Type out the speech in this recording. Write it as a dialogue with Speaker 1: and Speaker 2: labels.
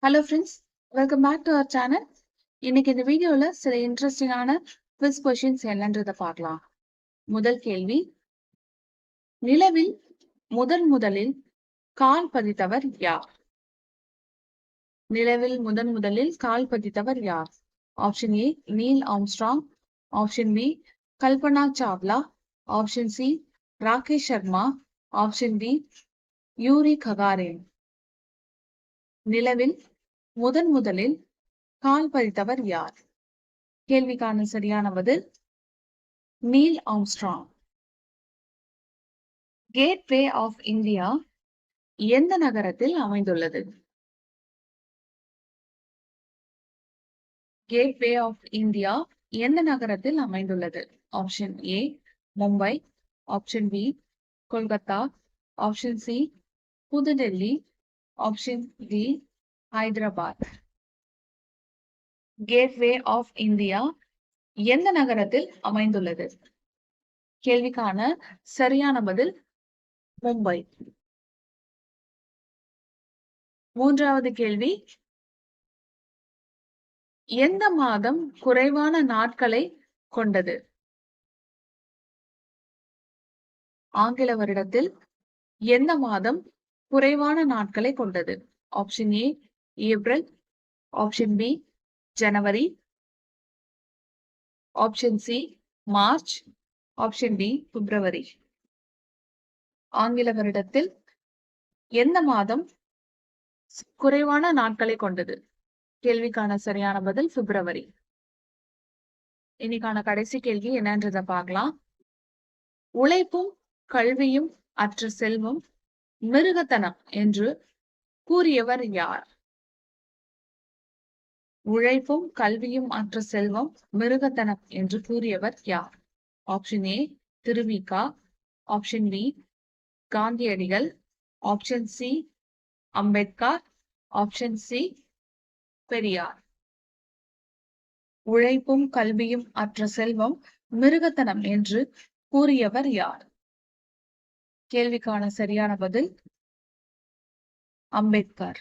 Speaker 1: Hello friends, welcome back to our channel. இன்னைக்கு இந்த வீடியோல சில இன்ட்ரெஸ்டிங்கான குவிஸ் கொஷின்ஸ் என்னன்றதை பார்க்கலாம். முதல் கேள்வி, நிலவில் முதலில் கால் பதித்தவர் யார்? நிலவில் முதலில் கால் பதித்தவர் யார்? Option A Neil Armstrong, option B Kalpana Chawla, option C Rakesh Sharma, option D Yuri Gagarin. நிலவில் முதலில் கால் பதித்தவர் யார்? கேள்விக்கான சரியான பதில் Neil Armstrong. Gateway of India எந்த நகரத்தில் அமைந்துள்ளது? கேட்வே ஆஃப் இந்தியா எந்த நகரத்தில் அமைந்துள்ளது? Option A Mumbai, option B Kolkata, option C New Delhi, option D Hyderabad. Gateway of India எந்த நகரத்தில் அமைந்துள்ளது? கேள்விக்கான சரியான பதில் மும்பை. மூன்றாவது கேள்வி, எந்த மாதம் குறைவான நாட்களை கொண்டது? ஆங்கில வருடத்தில் எந்த மாதம் குறைவான நாட்களை கொண்டது? Option A April, option B ஜனவரி, option C March, option D பிப்ரவரி. ஆங்கில வருடத்தில் எந்த மாதம் குறைவான நாட்களை கொண்டது? கேள்விக்கான சரியான பதில் பிப்ரவரி. இன்னைக்கான கடைசி கேள்வி என்னன்றதை பார்க்கலாம். உழைப்பும் கல்வியும் அற்ற செல்வம் மிருகத்தனம் என்று கூறியவர் யார்? உழைப்பும் கல்வியும் அற்ற செல்வம் மிருகத்தனம் என்று கூறியவர் யார்? Option A Thiru Vi Ka, option B காந்தியடிகள், option C Ambedkar, option C Periyar. உழைப்பும் கல்வியும் அற்ற செல்வம் மிருகத்தனம் என்று கூறியவர் யார்? கேள்விக்கான சரியான பதில் அம்பேத்கர்.